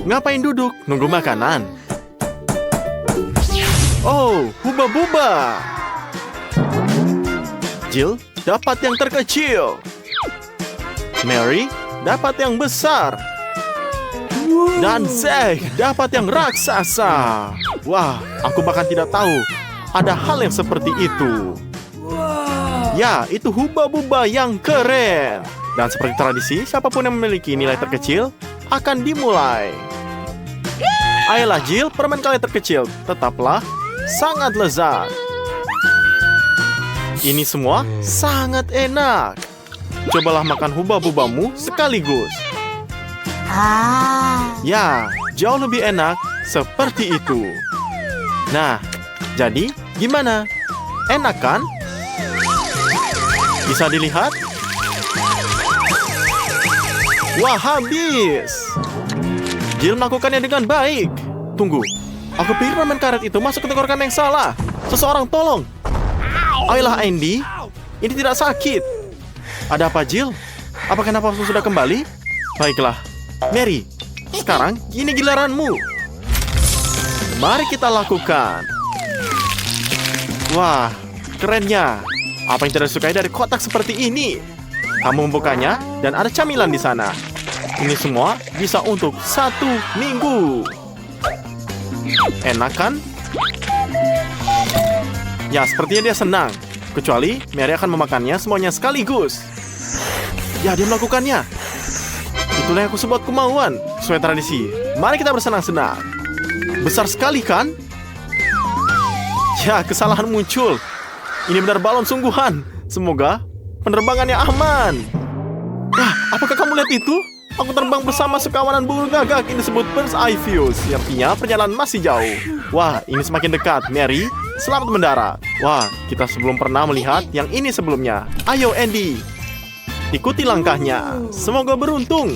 ngapain duduk? Nunggu makanan. Oh, huba-buba. Jill dapat yang terkecil. Mary dapat yang besar. Dan Zack dapat yang raksasa. Wah, aku bahkan tidak tahu ada hal yang seperti itu. Ya, itu huba-buba yang keren. Dan seperti tradisi, siapapun yang memiliki nilai terkecil akan dimulai. Ayolah Jill, permen kalian terkecil. Tetaplah sangat lezat. Ini semua sangat enak. Cobalah makan huba-bubamu sekaligus. Ya, jauh lebih enak seperti itu. Nah, jadi gimana? Enak kan? Bisa dilihat? Wah, habis. Jill melakukannya dengan baik. Tunggu, aku pikir permen karet itu masuk ke tenggorokan yang salah. Seseorang tolong. Ayolah Andy, ini tidak sakit. Ada apa Jill? Apakah nafasmu sudah kembali? Baiklah, Mary, sekarang ini giliranmu. Mari kita lakukan. Wah, kerennya. Apa yang tidak disukai dari kotak seperti ini? Kamu membukanya dan ada camilan di sana. Ini semua bisa untuk 1 minggu. Enak kan? Ya, sepertinya dia senang. Kecuali Mary akan memakannya semuanya sekaligus. Ya, dia melakukannya. Itulah yang aku sebut kemauan. Sesuai tradisi, mari kita bersenang-senang. Besar sekali kan? Ya, kesalahan muncul. Ini benar balon sungguhan. Semoga penerbangannya aman. Wah, apakah kamu lihat itu? Aku terbang bersama sekawanan burung gagak. Ini disebut bird's eye view. Artinya perjalanan masih jauh. Wah, ini semakin dekat. Mary, selamat mendarat. Wah, kita belum pernah melihat yang ini sebelumnya. Ayo Andy, ikuti langkahnya. Semoga beruntung.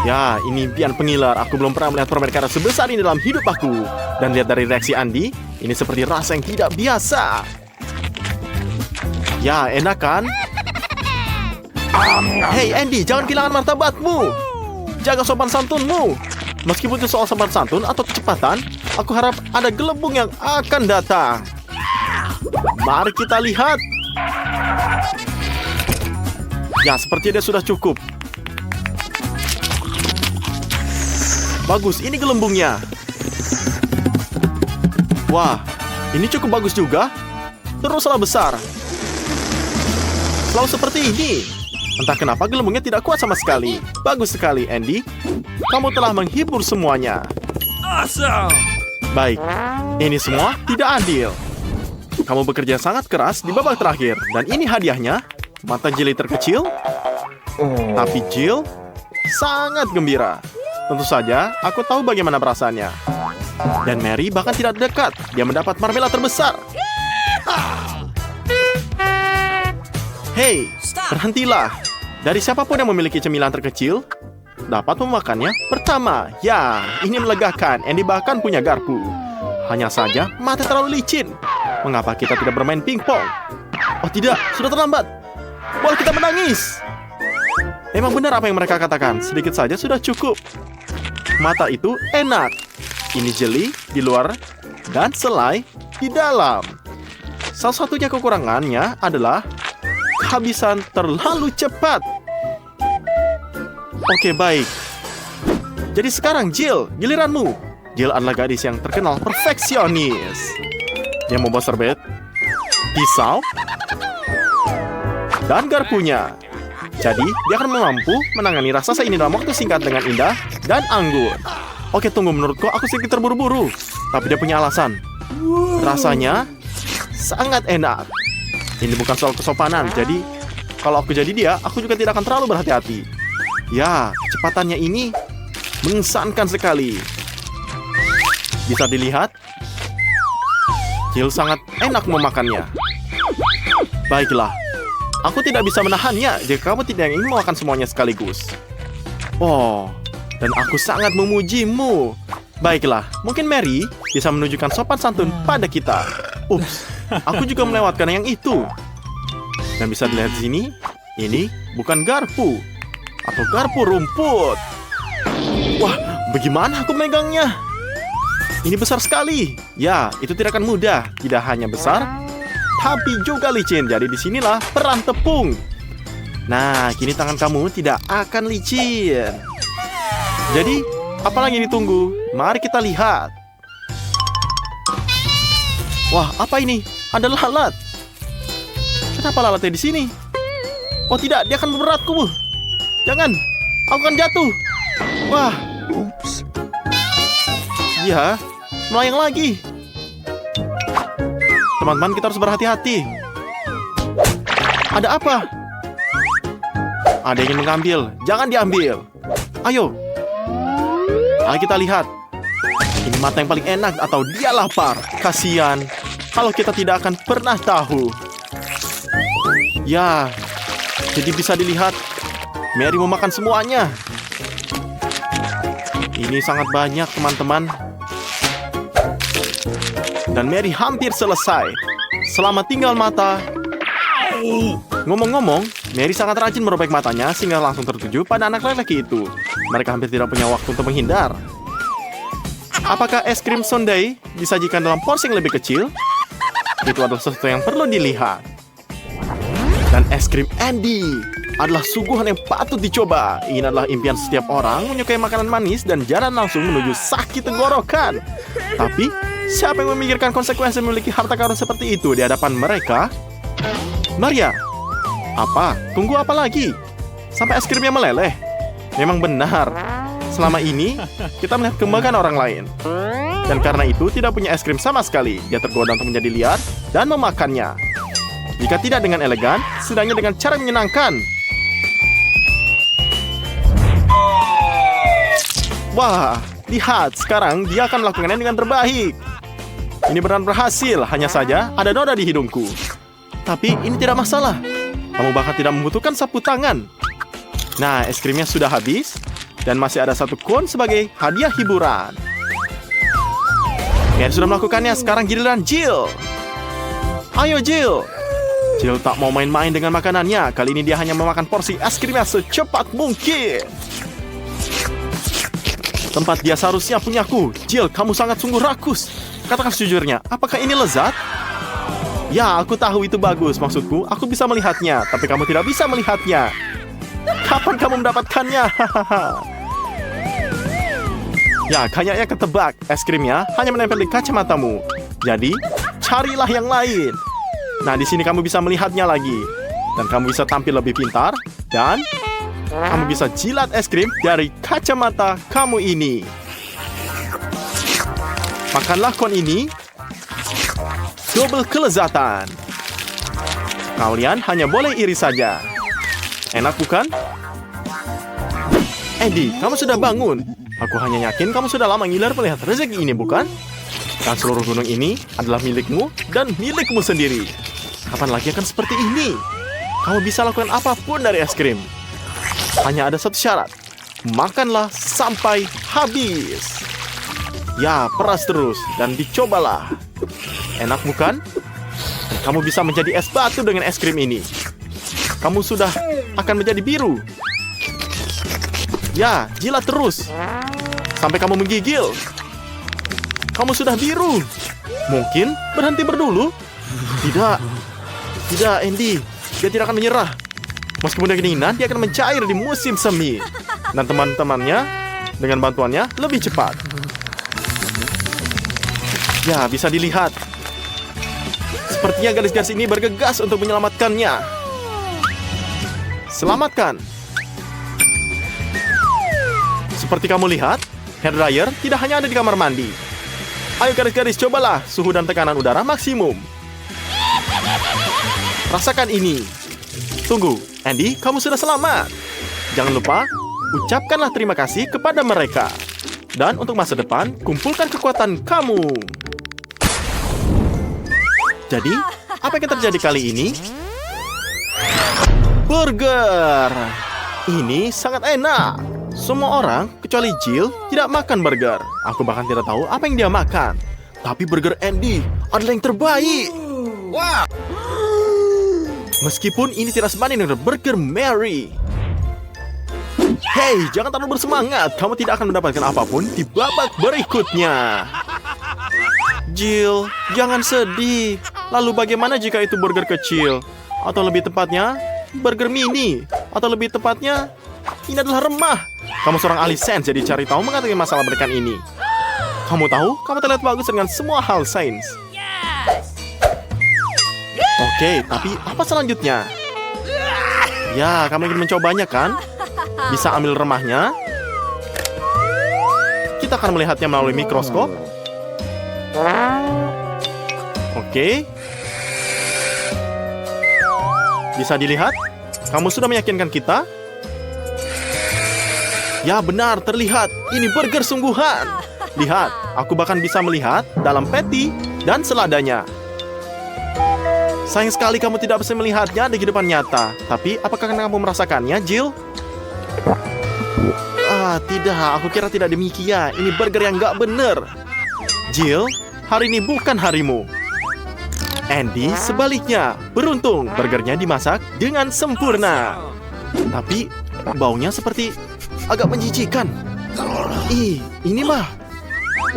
Ya, ini impian pengiler. Aku belum pernah melihat permen karet sebesar ini dalam hidup aku. Dan lihat dari reaksi Andy, ini seperti rasa yang tidak biasa. Ya, enak kan? Hei Andy, jangan kehilangan martabatmu. Jaga sopan santunmu. Meskipun itu soal sopan santun atau kecepatan, aku harap ada gelembung yang akan datang. Mari kita lihat. Ya, sepertinya dia sudah cukup. Bagus, ini gelembungnya. Wah, ini cukup bagus juga. Teruslah besar. Selalu seperti ini. Entah kenapa gelembungnya tidak kuat sama sekali. Bagus sekali, Andy. Kamu telah menghibur semuanya. Awesome. Baik, ini semua tidak adil. Kamu bekerja sangat keras di babak terakhir. Dan ini hadiahnya, mata Jill terkecil. Tapi Jill sangat gembira. Tentu saja, aku tahu bagaimana perasaannya. Dan Mary bahkan tidak dekat. Dia mendapat marmela terbesar. Hei, berhentilah. Dari siapapun yang memiliki cemilan terkecil, dapat memakannya pertama. Ya, ini melegakan. Andy bahkan punya garpu. Hanya saja, mata terlalu licin. Mengapa kita tidak bermain pingpong? Oh tidak, sudah terlambat. Boleh kita menangis. Emang benar apa yang mereka katakan. Sedikit saja sudah cukup. Mata itu enak. Ini jeli di luar dan selai di dalam. Salah satunya kekurangannya adalah kehabisan terlalu cepat. Oke, baik. Jadi sekarang Jill, giliranmu. Jill adalah gadis yang terkenal perfeksionis. Dia membawa serbet, pisau, dan garpunya. Jadi, dia akan mampu menangani raksasa ini dalam waktu singkat dengan indah dan anggun. Oke, tunggu, menurutku aku sedikit terburu-buru. Tapi dia punya alasan. Rasanya sangat enak. Ini bukan soal kesopanan, jadi kalau aku jadi dia, aku juga tidak akan terlalu berhati-hati. Ya, kecepatannya ini mengesankan sekali. Bisa dilihat, Jill sangat enak memakannya. Baiklah, aku tidak bisa menahannya jika kamu tidak ingin memakan semuanya sekaligus. Oh, dan aku sangat memujimu. Baiklah, mungkin Mary bisa menunjukkan sopan santun pada kita. Ups, aku juga melewatkan yang itu. Dan bisa dilihat di sini, ini bukan garpu atau garpu rumput. Wah, Bagaimana aku megangnya? Ini besar sekali. Ya, itu tidak akan mudah. Tidak hanya besar, tapi juga licin. Jadi disinilah peran tepung. Nah, kini tangan kamu tidak akan licin. Jadi, apalagi ditunggu? Mari kita lihat. Wah, apa ini? Ada lalat. Kenapa lalatnya di sini? Oh tidak, dia akan memberatku. Jangan, aku akan jatuh. Wah. Ya, melayang lagi. Teman-teman, kita harus berhati-hati. Ada apa? Ada yang ingin mengambil. Jangan diambil. Ayo. Ayo kita lihat. Ini mata yang paling enak atau dia lapar. Kasihan. Kalau kita tidak akan pernah tahu. Ya, jadi bisa dilihat. Mary mau makan semuanya. Ini sangat banyak, teman-teman. Dan Mary hampir selesai. Selamat tinggal mata. Ngomong-ngomong, Mary sangat rajin merobek matanya sehingga langsung tertuju pada anak lelaki itu. Mereka hampir tidak punya waktu untuk menghindar. Apakah es krim sundae disajikan dalam porsi yang lebih kecil? Itu adalah sesuatu yang perlu dilihat. Dan es krim Andy adalah suguhan yang patut dicoba. Ini adalah impian setiap orang menyukai makanan manis dan jalan langsung menuju sakit tenggorokan. Tapi, siapa yang memikirkan konsekuensi memiliki harta karun seperti itu di hadapan mereka? Maria, apa? Tunggu apa lagi? Sampai es krimnya meleleh. Memang benar. Selama ini, kita melihat kebanggaan orang lain. Dan karena itu, tidak punya es krim sama sekali. Dia tergoda untuk menjadi liar dan memakannya. Jika tidak dengan elegan, setidaknya dengan cara menyenangkan. Wah, lihat. Sekarang dia akan melakukannya dengan terbaik. Ini benar berhasil. Hanya saja ada noda di hidungku. Tapi ini tidak masalah. Kamu bahkan tidak membutuhkan sapu tangan. Nah, es krimnya sudah habis. Dan masih ada satu kon sebagai hadiah hiburan. Mary sudah melakukannya. Sekarang giliran Jill. Ayo Jill. Jill tak mau main-main dengan makanannya. Kali ini dia hanya memakan porsi es krimnya secepat mungkin. Tempat dia seharusnya punyaku. Jill, kamu sangat sungguh rakus. Katakan sejujurnya, apakah ini lezat? Ya, aku tahu itu bagus. Maksudku, aku bisa melihatnya. Tapi kamu tidak bisa melihatnya. Kapan kamu mendapatkannya? Ya, kayaknya ketebak. Es krimnya hanya menempel di kacamatamu. Jadi, carilah yang lain. Nah, di sini kamu bisa melihatnya lagi. Dan kamu bisa tampil lebih pintar. Dan kamu bisa jilat es krim dari kacamata kamu ini. Makanlah kon ini. Double kelezatan. Kalian hanya boleh iri saja. Enak bukan? Andy, kamu sudah bangun. Aku hanya yakin kamu sudah lama ngiler melihat rezeki ini, bukan? Dan seluruh gunung ini adalah milikmu dan milikmu sendiri. Kapan lagi akan seperti ini? Kamu bisa lakukan apapun dari es krim. Hanya ada satu syarat. Makanlah sampai habis. Ya, peras terus dan dicobalah. Enak bukan? Kamu bisa menjadi es batu dengan es krim ini. Kamu sudah akan menjadi biru. Ya, jilat terus sampai kamu menggigil. Kamu sudah biru. Mungkin berhenti berdulu? Tidak. Tidak, Andy. Dia tidak akan menyerah. Meskipun kedinginan, dia akan mencair di musim semi. Dan teman-temannya dengan bantuannya lebih cepat. Ya, bisa dilihat. Sepertinya garis-garis ini bergegas untuk menyelamatkannya. Selamatkan. Seperti kamu lihat, hair dryer tidak hanya ada di kamar mandi. Ayo garis-garis, cobalah suhu dan tekanan udara maksimum. Rasakan ini. Tunggu, Andy, kamu sudah selamat. Jangan lupa, ucapkanlah terima kasih kepada mereka. Dan untuk masa depan, kumpulkan kekuatan kamu. Jadi, apa yang terjadi kali ini? Burger. Ini sangat enak. Semua orang, kecuali Jill, tidak makan burger. Aku bahkan tidak tahu apa yang dia makan. Tapi burger Andy adalah yang terbaik. Wah. Meskipun ini tidak sebanding dengan burger Mary. Hei, jangan terlalu bersemangat. Kamu tidak akan mendapatkan apapun di babak berikutnya. Jill, jangan sedih. Lalu bagaimana jika itu burger kecil? Atau lebih tepatnya, burger mini? Atau lebih tepatnya, ini adalah remah. Kamu seorang ahli sains, jadi cari tahu mengenai masalah berikan ini. Kamu tahu, kamu terlihat bagus dengan semua hal sains. Oke, tapi apa selanjutnya? Ya, kamu ingin mencobanya kan? Bisa ambil remahnya. Kita akan melihatnya melalui mikroskop. Oke. Bisa dilihat? Kamu sudah meyakinkan kita? Ya benar, terlihat. Ini burger sungguhan. Lihat, aku bahkan bisa melihat dalam patty dan seladanya. Sayang sekali kamu tidak bisa melihatnya di kehidupan nyata. Tapi, apakah kamu merasakannya, Jill? Tidak. Aku kira tidak demikian. Ini burger yang nggak bener. Jill, hari ini bukan harimu. Andy, sebaliknya. Beruntung, burgernya dimasak dengan sempurna. Tapi, baunya seperti agak menjijikan. Ini mah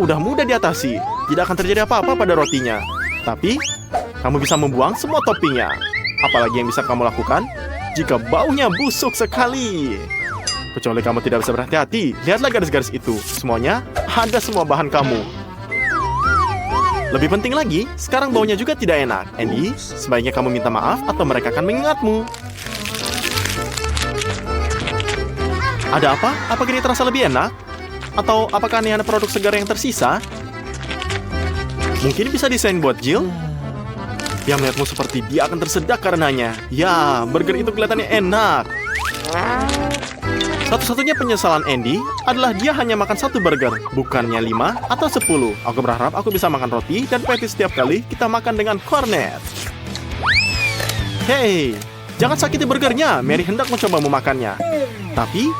udah mudah diatasi. Tidak akan terjadi apa-apa pada rotinya. Tapi, kamu bisa membuang semua toppingnya. Apalagi yang bisa kamu lakukan jika baunya busuk sekali. Kecuali kamu tidak bisa berhati-hati. Lihatlah garis-garis itu. Semuanya ada semua bahan kamu. Lebih penting lagi, sekarang baunya juga tidak enak. Andy, sebaiknya kamu minta maaf atau mereka akan mengingatmu. Ada apa? Apakah ini terasa lebih enak? Atau apakah ini hanya produk segar yang tersisa? Mungkin bisa desain buat Jill? Dia melihatmu seperti dia akan tersedak karenanya. Ya, burger itu kelihatannya enak. Satu-satunya penyesalan Andy adalah dia hanya makan satu burger, bukannya 5 atau 10. Aku berharap aku bisa makan roti dan patty setiap kali kita makan dengan cornet. Hei, jangan sakiti burgernya. Mary hendak mencoba memakannya. Tapi,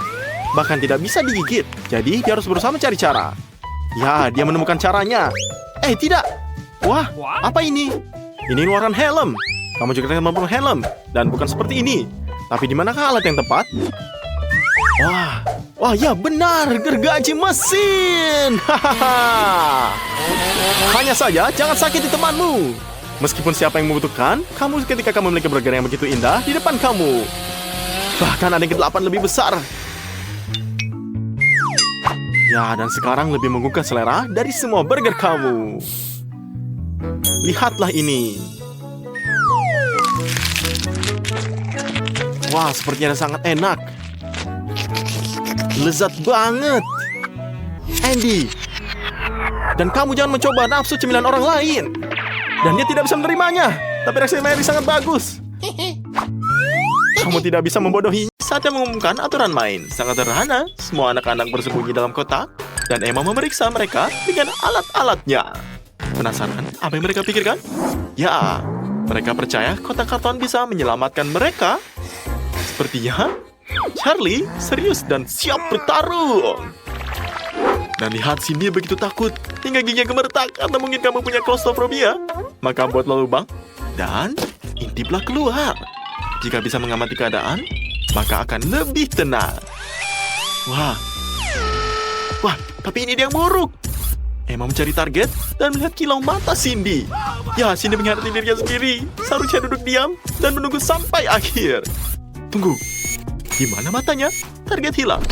bahkan tidak bisa digigit. Jadi, dia harus berusaha mencari cara. Ya, dia menemukan caranya. Tidak. Wah, apa ini? Ini luaran helm. Kamu juga tidak memperoleh helm. Dan bukan seperti ini. Tapi di manakah alat yang tepat? Wah, ya benar, gergaji mesin. Hanya saja, jangan sakiti temanmu. Meskipun siapa yang membutuhkan, kamu ketika kamu memiliki burger yang begitu indah di depan kamu. Bahkan ada yang ke-8 lebih besar. Ya, dan sekarang lebih menggugah selera dari semua burger kamu. Lihatlah ini. Wah, sepertinya sangat enak. Lezat banget. Andy, dan kamu jangan mencoba nafsu cemilan orang lain. Dan dia tidak bisa menerimanya. Tapi reaksi Mary sangat bagus. Kamu tidak bisa membodohinya. Saatnya mengumumkan aturan main. Sangat sederhana. Semua anak-anak bersembunyi dalam kotak. Dan Emma memeriksa mereka dengan alat-alatnya. Penasaran apa yang mereka pikirkan? Ya, mereka percaya kotak karton bisa menyelamatkan mereka. Sepertinya Charlie serius dan siap bertarung. Dan lihat, Cindy begitu takut hingga giginya gemeretak. Atau mungkin kamu punya klaustrofobia. Maka buatlah lubang dan intiplah keluar. Jika bisa mengamati keadaan, maka akan lebih tenang. Wah, tapi ini dia yang buruk. Emma mencari target dan melihat kilau mata Cindy. Ya, Cindy menghadapi dirinya sendiri. Seharusnya duduk diam dan menunggu sampai akhir. Tunggu, di mana matanya? Target hilang.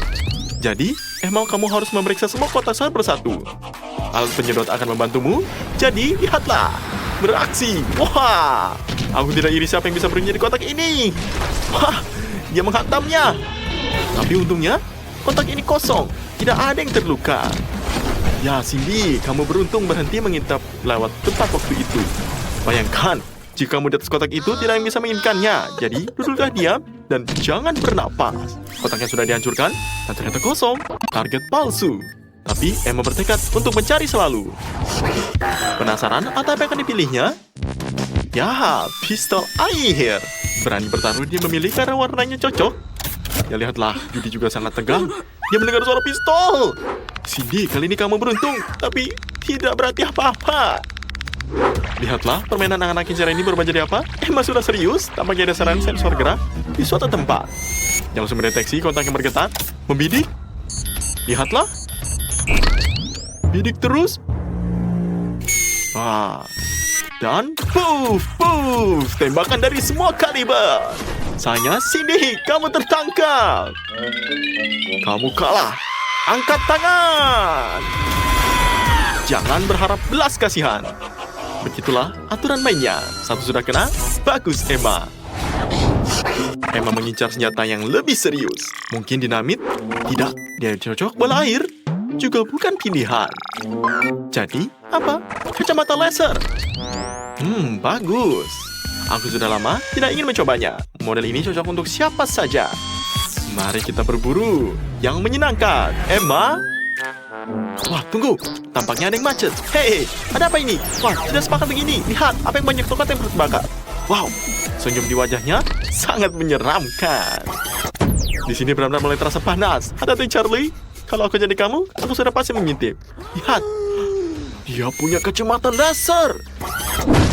Jadi, Emma, kamu harus memeriksa semua kotak satu persatu. Alat penyedot akan membantumu. Jadi, lihatlah. Beraksi. Wah, aku tidak iri siapa yang bisa bernyanyi di kotak ini. Wah, dia menghantamnya. Tapi untungnya, kotak ini kosong. Tidak ada yang terluka. Ya, Cindy, kamu beruntung berhenti mengintip lewat tempat waktu itu. Bayangkan, jika kamu di atas kotak itu tidak ada yang bisa menginginkannya. Jadi, duduklah diam dan jangan bernapas. Kotaknya sudah dihancurkan dan ternyata kosong. Target palsu. Tapi Emma bertekad untuk mencari selalu. Penasaran atau apa yang akan dipilihnya? Ya, pistol air. Berani bertaruh dia memilih karena warnanya cocok. Ya, lihatlah, Judy juga sangat tegang. Dia mendengar suara pistol. Cindy, kali ini kamu beruntung, tapi tidak berarti apa-apa. Lihatlah, permainan anak-anak kincir ini berubah jadi apa? Emma sudah serius, tampaknya ada serangan sensor gerak di suatu tempat. Yang langsung mendeteksi kontak yang bergetar, membidik. Lihatlah. Bidik terus. Wah. Dan puff, puff. Tembakan dari semua kaliber. Sayangnya, Cindy, kamu tertangkap. Kamu kalah. Angkat tangan. Jangan berharap belas kasihan. Begitulah aturan mainnya. Satu sudah kena, bagus Emma. Emma mengincar senjata yang lebih serius. Mungkin dinamit? Tidak, dia cocok bola air. Juga bukan pilihan. Jadi, apa? Kacamata laser. Bagus. Aku sudah lama tidak ingin mencobanya. Model ini cocok untuk siapa saja. Mari kita berburu. Yang menyenangkan. Emma? Wah, tunggu. Tampaknya ada yang macet. Hei, ada apa ini? Wah, tidak sepakat begini. Lihat, apa yang banyak tongkat yang terbakar. Wow, senyum di wajahnya sangat menyeramkan. Di sini benar-benar mulai terasa panas. Hati-hati, Charlie. Kalau aku jadi kamu, aku sudah pasti mengintip. Lihat, dia punya kacamata laser.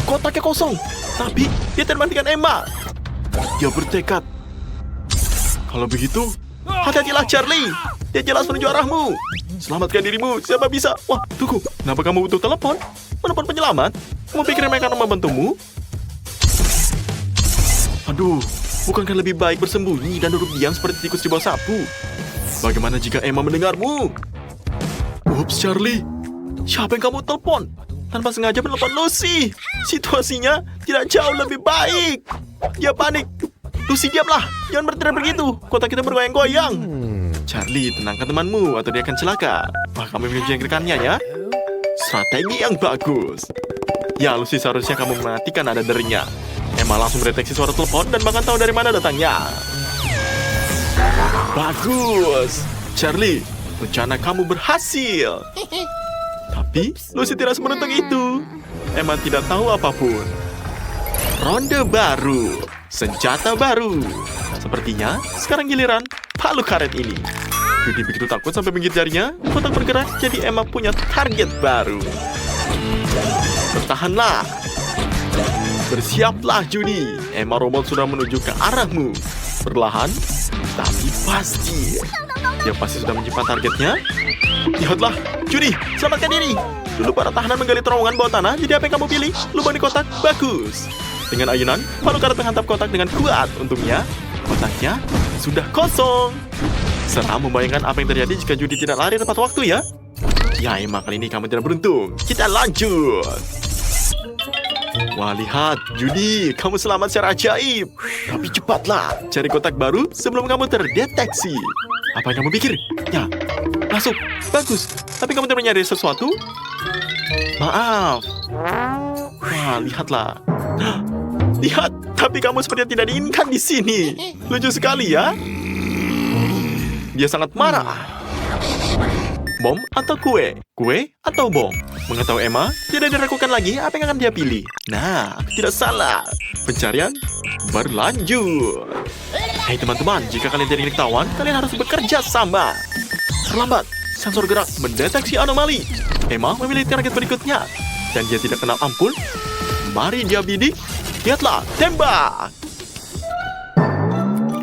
Kotaknya kosong, tapi dia terbangkan Emma. Dia bertekad. Kalau begitu, hati-hatilah Charlie. Dia jelas menuju arahmu. Selamatkan dirimu, siapa bisa? Wah, tunggu. Kenapa kamu butuh telepon? Menelpon penyelamat? Kamu pikir mereka akan membantumu? Aduh, bukankah lebih baik bersembunyi dan duduk diam seperti tikus di bawah sapu? Bagaimana jika Emma mendengarmu? Ups, Charlie. Siapa yang kamu telepon? Tanpa sengaja menelpon Lucy. Situasinya tidak jauh lebih baik. Dia panik. Lucy, diamlah. Jangan berteriak begitu. Kota kita bergoyang-goyang. Charlie, tenangkan temanmu atau dia akan celaka. Wah, kamu menjengkelkannya ya. Strategi yang bagus. Ya, Lucy, seharusnya kamu mematikan nada derinya. Emma langsung mendeteksi suara telepon dan bahkan tahu dari mana datangnya. Bagus. Charlie, rencana kamu berhasil. Tapi, Lucy tidak seberuntung itu. Emma tidak tahu apapun. Ronde baru. Senjata baru. Sepertinya, sekarang giliran palu karet ini. Judy begitu takut sampai menggigit jarinya. Kotak bergerak, jadi Emma punya target baru. Bertahanlah. Bersiaplah, Judy. Emma robot sudah menuju ke arahmu. Perlahan, tapi pasti. Dia pasti sudah menyimpan targetnya. Lihatlah, Judy, selamatkan diri. Dulu para tahanan menggali terowongan bawah tanah, jadi apa yang kamu pilih? Lubang di kotak, bagus. Dengan ayunan, palu karet menghantam kotak dengan kuat. Untungnya, kotaknya sudah kosong. Seram membayangkan apa yang terjadi jika Judy tidak lari tepat waktu ya. Ya, Emma, kali ini kamu tidak beruntung. Kita lanjut. Wah, lihat, Judy, kamu selamat secara ajaib. Tapi cepatlah, cari kotak baru sebelum kamu terdeteksi. Apa yang kamu pikir? Ya, masuk. Bagus. Tapi kamu tidak menyadari sesuatu? Maaf. Wah, lihatlah. Lihat, tapi kamu sepertinya tidak diinginkan di sini. Lucu sekali ya. Dia sangat marah. Bom atau kue? Kue atau bom? Mengetahui Emma, tidak diragukan lagi apa yang akan dia pilih. Nah, tidak salah. Pencarian berlanjut. Hei teman-teman, jika kalian tidak ingin ketahuan, kalian harus bekerja sama. Terlambat, sensor gerak mendeteksi anomali. Emma memilih target berikutnya. Dan dia tidak kenal ampun. Mari dia bidik. Lihatlah, tembak.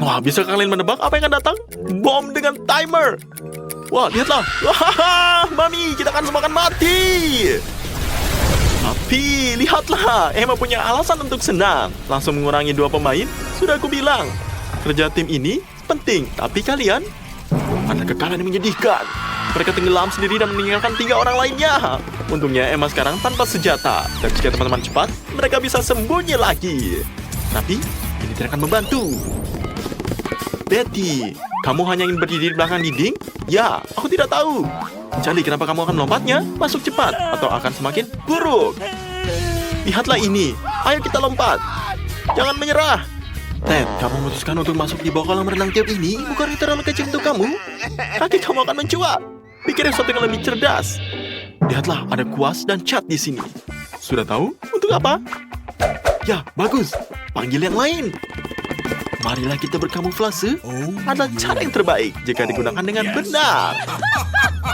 Wah, bisa kalian menebak apa yang akan datang? Bom dengan timer. Wah, lihatlah. Wah, Mami, kita akan semua akan mati. Tapi, lihatlah. Emma punya alasan untuk senang. Langsung mengurangi 2 pemain. Sudah aku bilang. Kerja tim ini penting. Tapi kalian ada kekalahan yang menyedihkan. Mereka tenggelam sendiri dan meninggalkan 3 orang lainnya. Untungnya Emma sekarang tanpa senjata. Dan jika teman-teman cepat, mereka bisa sembunyi lagi. Tapi, ini tidak akan membantu. Betty, kamu hanya ingin berdiri di belakang dinding? Ya, aku tidak tahu. Charlie, kenapa kamu akan melompatnya? Masuk cepat, atau akan semakin buruk. Lihatlah ini. Ayo kita lompat. Jangan menyerah. Ted, kamu memutuskan untuk masuk di bawah kolam renang tiup ini? Bukan itu terlalu kecil untuk kamu? Kaki kamu akan mencuat. Pikir sesuatu yang lebih cerdas. Lihatlah, ada kuas dan cat di sini. Sudah tahu? Untuk apa? Ya, bagus. Panggil yang lain. Marilah kita berkamuflase. Adalah cara yang terbaik jika digunakan dengan benar.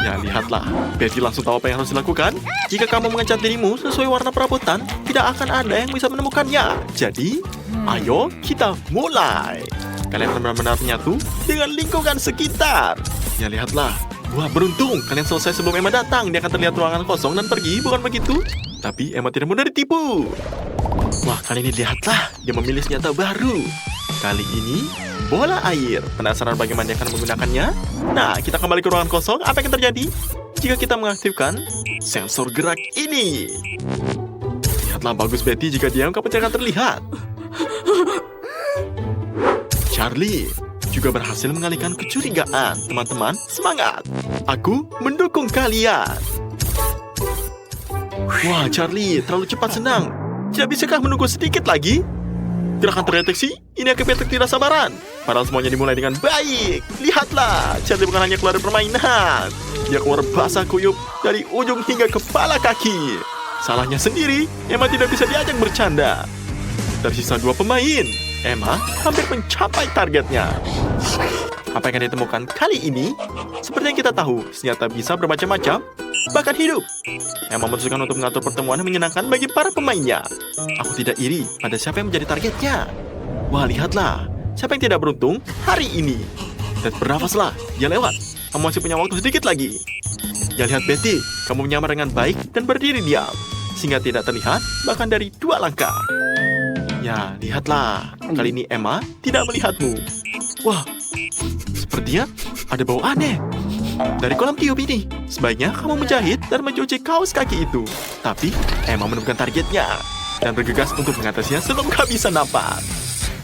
Ya, lihatlah. Betty langsung tahu apa yang harus dilakukan. Jika kamu mengecat dirimu sesuai warna perabotan, tidak akan ada yang bisa menemukannya. Jadi, ayo kita mulai. Kalian benar-benar menyatu dengan lingkungan sekitar. Ya, lihatlah. Wah, beruntung. Kalian selesai sebelum Emma datang. Dia akan terlihat ruangan kosong dan pergi, bukan begitu? Tapi Emma tidak mudah ditipu. Wah, kali ini lihatlah. Dia memilih senjata baru. Kali ini, bola air. Penasaran bagaimana dia akan menggunakannya? Nah, kita kembali ke ruangan kosong. Apa yang terjadi jika kita mengaktifkan sensor gerak ini? Lihatlah, bagus Betty. Jika diam, kamu tidak akan terlihat. Charlie juga berhasil mengalihkan kecurigaan. Teman-teman, semangat. Aku mendukung kalian. Wah, Charlie, terlalu cepat senang. Tidak bisakah menunggu sedikit lagi? Gerakan terdeteksi, ini akibat tidak sabaran. Padahal semuanya dimulai dengan baik. Lihatlah, Charlie bukan hanya keluar dari permainan. Dia keluar basah kuyup dari ujung hingga kepala kaki. Salahnya sendiri, Emma tidak bisa diajak bercanda. Tersisa 2 pemain. Emma hampir mencapai targetnya. Apa yang akan ditemukan kali ini? Seperti yang kita tahu, senjata bisa bermacam-macam, bahkan hidup. Emma memutuskan untuk mengatur pertemuan yang menyenangkan bagi para pemainnya. Aku tidak iri pada siapa yang menjadi targetnya. Wah, lihatlah. Siapa yang tidak beruntung hari ini? Dan bernafaslah, dia lewat. Kamu masih punya waktu sedikit lagi. Ya, lihat Betty. Kamu menyamar dengan baik dan berdiri diam. Sehingga tidak terlihat, bahkan dari 2 langkah. Ya, lihatlah. Kali ini Emma tidak melihatmu. Wah, sepertinya ada bau aneh dari kolam tiup ini. Sebaiknya kamu menjahit dan mencuci kaos kaki itu. Tapi Emma menemukan targetnya dan bergegas untuk mengatasinya sebelum kehabisan napas.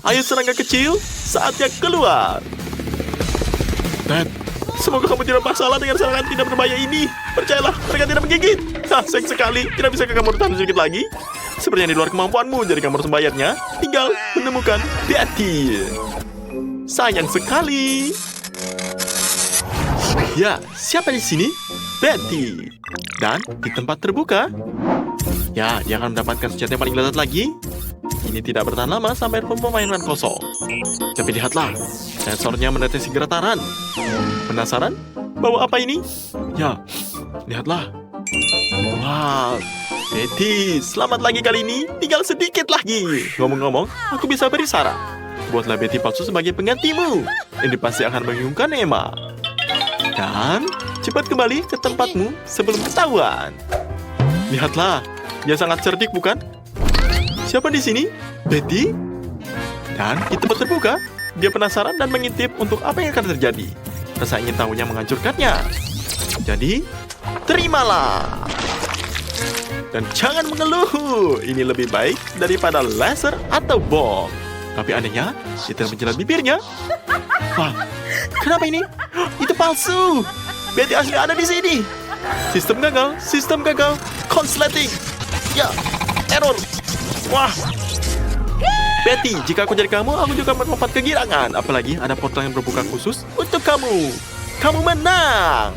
Ayo serangga kecil, saatnya keluar. Ted, semoga kamu tidak masalah dengan serangan tidak berbahaya ini. Percayalah, mereka tidak menggigit. Sayang sekali, tidak bisakah kamu bertahan sedikit lagi? Sepertinya di luar kemampuanmu, jadi kamu harus membayarnya. Tinggal menemukan Betty. Sayang sekali. Ya, siapa di sini? Betty. Dan di tempat terbuka. Ya, dia akan mendapatkan senjata yang paling lezat lagi. Ini tidak bertahan lama sampai permainan kosong. Tapi lihatlah, sensornya mendeteksi getaran. Penasaran? Bawa apa ini? Ya, lihatlah. Wow, Betty, selamat lagi kali ini. Tinggal sedikit lagi. Ngomong-ngomong, aku bisa beri saran. Buatlah Betty palsu sebagai penggantimu. Ini pasti akan membingungkan Emma. Dan cepat kembali ke tempatmu sebelum ketahuan. Lihatlah, dia sangat cerdik bukan? Siapa di sini? Betty? Dan di tempat terbuka, dia penasaran dan mengintip untuk apa yang akan terjadi. Rasa ingin tahunya menghancurkannya. Jadi, terimalah. Dan jangan mengeluh. Ini lebih baik daripada laser atau bom. Tapi anehnya, dia tidak menjilat bibirnya. Wah, kenapa ini? Itu palsu. Betty asli ada di sini. Sistem gagal. Consulating. Ya, error. Wah. Betty, jika aku jadi kamu, aku juga melompat kegirangan. Apalagi ada portal yang berbuka khusus untuk kamu. Kamu menang.